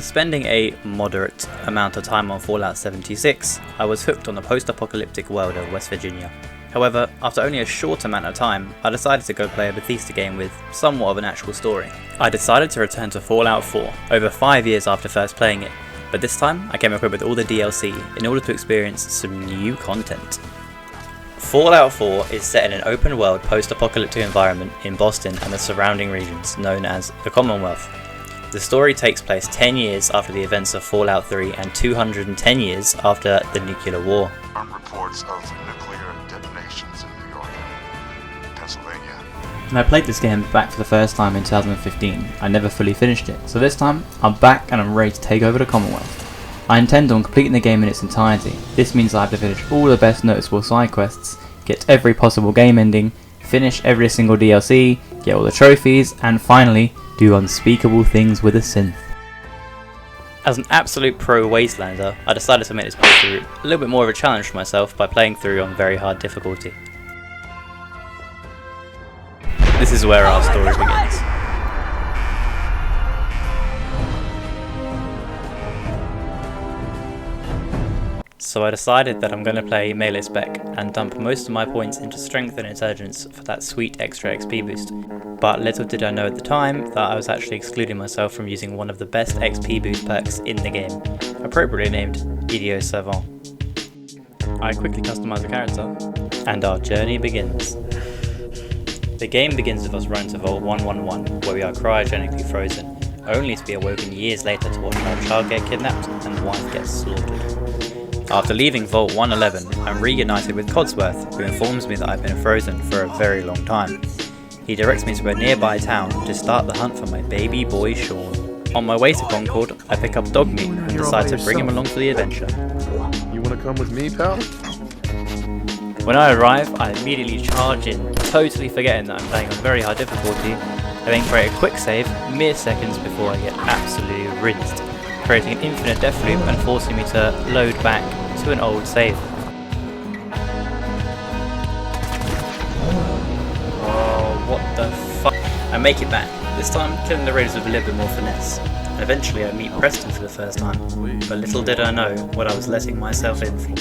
spending a moderate amount of time on Fallout 76, I was hooked on the post-apocalyptic world of West Virginia. However, after only a short amount of time, I decided to go play a Bethesda game with somewhat of an actual story. I decided to return to Fallout 4, over 5 years after first playing it, but this time I came equipped with all the DLC in order to experience some new content. Fallout 4 is set in an open world post-apocalyptic environment in Boston and the surrounding regions known as the Commonwealth. The story takes place 10 years after the events of Fallout 3 and 210 years after the nuclear war. Reports of nuclear detonations in New York and Pennsylvania. When I played this game back for the first time in 2015, I never fully finished it, so this time I'm back and I'm ready to take over the Commonwealth. I intend on completing the game in its entirety. This means I have to finish all the best noticeable side quests, get every possible game ending, finish every single DLC, get all the trophies, and finally do unspeakable things with a synth. As an absolute pro Wastelander, I decided to make this playthrough a little bit more of a challenge for myself by playing through on very hard difficulty. This is where our story begins. So I decided that I'm going to play melee spec and dump most of my points into strength and intelligence for that sweet extra XP boost. But little did I know at the time that I was actually excluding myself from using one of the best XP boost perks in the game, appropriately named Idiot Savant. I quickly customise the character, and our journey begins. The game begins with us running to Vault 111, where we are cryogenically frozen, only to be awoken years later to watch our child get kidnapped and wife get slaughtered. After leaving Vault 111, I'm reunited with Codsworth, who informs me that I've been frozen for a very long time. He directs me to a nearby town to start the hunt for my baby boy Sean. On my way to Concord, I pick up Dogmeat and decide to bring him along for the adventure. You wanna come with me, pal? When I arrive, I immediately charge in, totally forgetting that I'm playing on very high difficulty. I then create a quick save, mere seconds before I get absolutely rinsed, creating an infinite death loop and forcing me to load back to an old save. Oh, what the fuck? I make it back, this time killing the raiders with a little bit more finesse. And eventually I meet Preston for the first time, but little did I know what I was letting myself in for.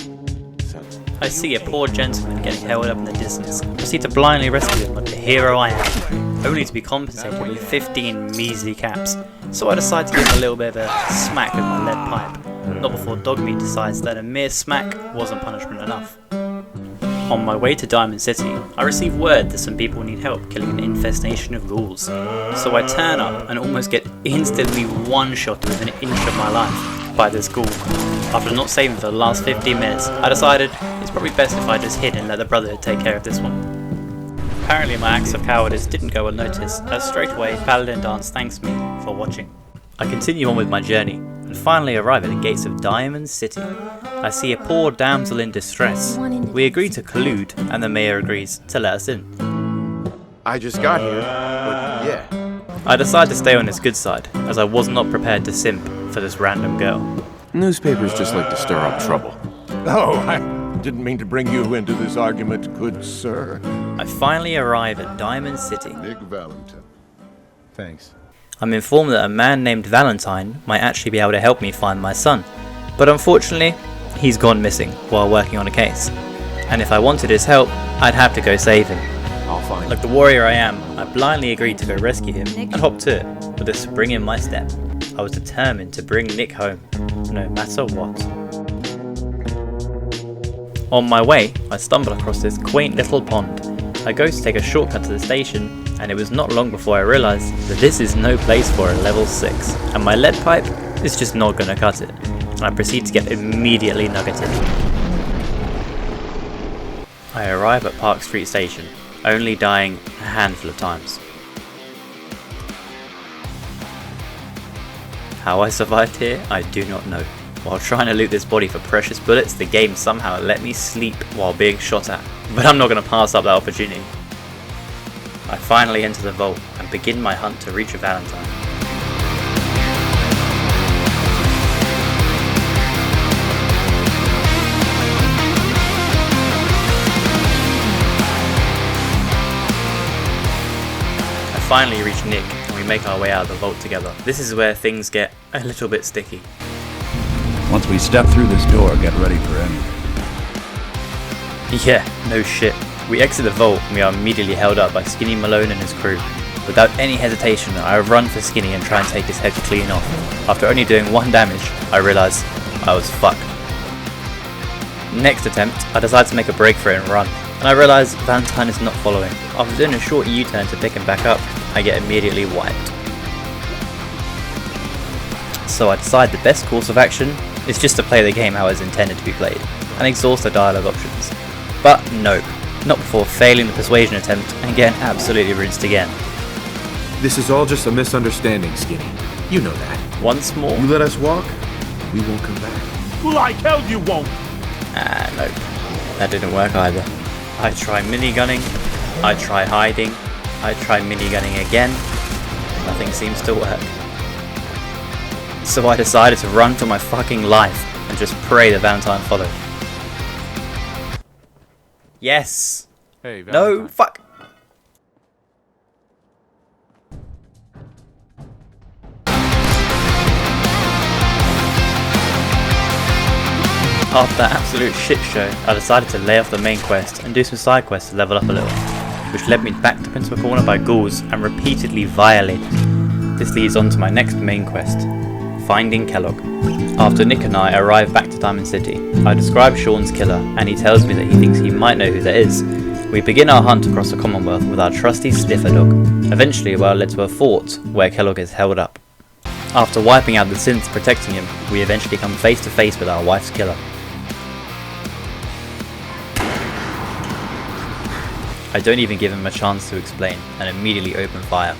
I see a poor gentleman getting held up in the distance and proceed to blindly rescue him like the hero I am, only to be compensated with 15 measly caps. So I decide to give him a little bit of a smack with my lead pipe, not before Dogmeat decides that a mere smack wasn't punishment enough. On my way to Diamond City, I receive word that some people need help killing an infestation of ghouls. So I turn up and almost get instantly one-shotted within an inch of my life by this ghoul. After not saving for the last 15 minutes, I decided it's probably best if I just hid and let the Brotherhood take care of this one. Apparently my acts of cowardice didn't go unnoticed, as straight away Paladin Dance thanks me for watching. I continue on with my journey, and finally arrive at the gates of Diamond City. I see a poor damsel in distress. We agree to collude, and the mayor agrees to let us in. I just got here, but yeah. I decide to stay on his good side, as I was not prepared to simp for this random girl. Newspapers just like to stir up trouble. Oh, I didn't mean to bring you into this argument, good sir. I finally arrive at Diamond City. Nick Valentine. Thanks. I'm informed that a man named Valentine might actually be able to help me find my son, but unfortunately, he's gone missing while working on a case. And if I wanted his help, I'd have to go save him. I'll find Like the warrior I am, I blindly agreed to go rescue him and hop to it with a spring in my step. I was determined to bring Nick home, no matter what. On my way, I stumble across this quaint little pond. I go to take a shortcut to the station, and it was not long before I realised that this is no place for a level 6, and my lead pipe is just not going to cut it, and I proceed to get immediately nuggeted. I arrive at Park Street Station, only dying a handful of times. How I survived here, I do not know. While trying to loot this body for precious bullets, the game somehow let me sleep while being shot at, but I'm not going to pass up that opportunity. I finally enter the vault and begin my hunt to reach a Valentine. I finally reach Nick and we make our way out of the vault together. This is where things get a little bit sticky. Once we step through this door, get ready for anything. Yeah, no shit. We exit the vault and we are immediately held up by Skinny Malone and his crew. Without any hesitation, I run for Skinny and try and take his head clean off. After only doing 1 damage, I realise I was fucked. Next attempt, I decide to make a break for it and run, and I realise Valentine is not following. After doing a short U-turn to pick him back up, I get immediately wiped. So I decide the best course of action is just to play the game how it's intended to be played, and exhaust the dialogue options. But nope, not before failing the persuasion attempt and getting absolutely rinsed again. This is all just a misunderstanding, Skinny. You know that. Once more. You let us walk, we won't come back. Like hell you won't! Nope. That didn't work either. I try minigunning, I try hiding, I try minigunning again. Nothing seems to work. So I decided to run for my fucking life and just pray that Valentine followed. Yes! Hey, Valentine. No, fuck! After that absolute shit show, I decided to lay off the main quest and do some side quests to level up a little, which led me back to Principal Corner by ghouls and repeatedly violated. This leads on to my next main quest, finding Kellogg. After Nick and I arrive back to Diamond City, I describe Sean's killer and he tells me that he thinks he might know who that is. We begin our hunt across the Commonwealth with our trusty sniffer dog. Eventually we are led to a fort where Kellogg is held up. After wiping out the synths protecting him, we eventually come face to face with our wife's killer. I don't even give him a chance to explain and immediately open fire.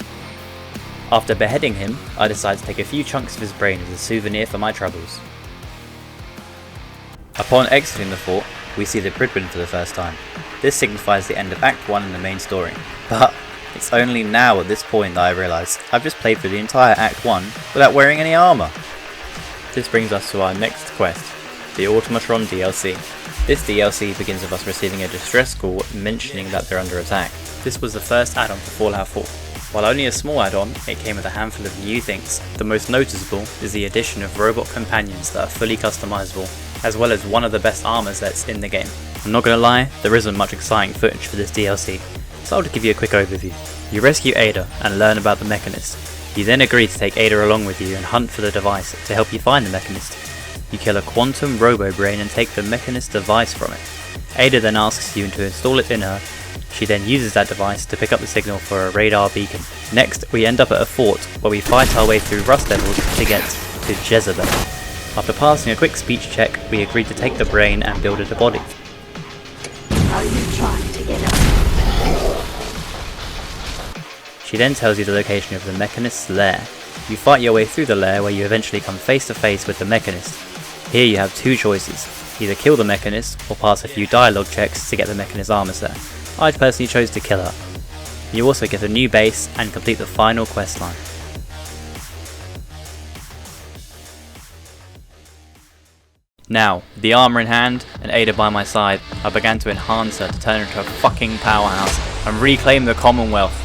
After beheading him, I decide to take a few chunks of his brain as a souvenir for my troubles. Upon exiting the fort, we see the Bridwin for the first time. This signifies the end of Act 1 in the main story, but it's only now at this point that I realise I've just played through the entire Act 1 without wearing any armour. This brings us to our next quest, the Automatron DLC. This DLC begins with us receiving a distress call mentioning that they're under attack. This was the first add-on for Fallout 4. While only a small add-on, it came with a handful of new things. The most noticeable is the addition of robot companions that are fully customizable, as well as one of the best armor sets in the game. I'm not gonna lie, there isn't much exciting footage for this DLC, so I'll just give you a quick overview. You rescue Ada and learn about the Mechanist. You then agree to take Ada along with you and hunt for the device to help you find the Mechanist. You kill a quantum robo-brain and take the Mechanist device from it. Ada then asks you to install it in her. She then uses that device to pick up the signal for a radar beacon. Next, we end up at a fort where we fight our way through rust levels to get to Jezebel. After passing a quick speech check, we agree to take the brain and build it a body. Are you trying to get up? She then tells you the location of the Mechanist's lair. You fight your way through the lair where you eventually come face to face with the Mechanist. Here you have two choices, either kill the Mechanist or pass a few dialogue checks to get the Mechanist's armor set. I personally chose to kill her. You also get a new base and complete the final quest line. Now, with the armor in hand and Ada by my side, I began to enhance her to turn her into a fucking powerhouse and reclaim the Commonwealth.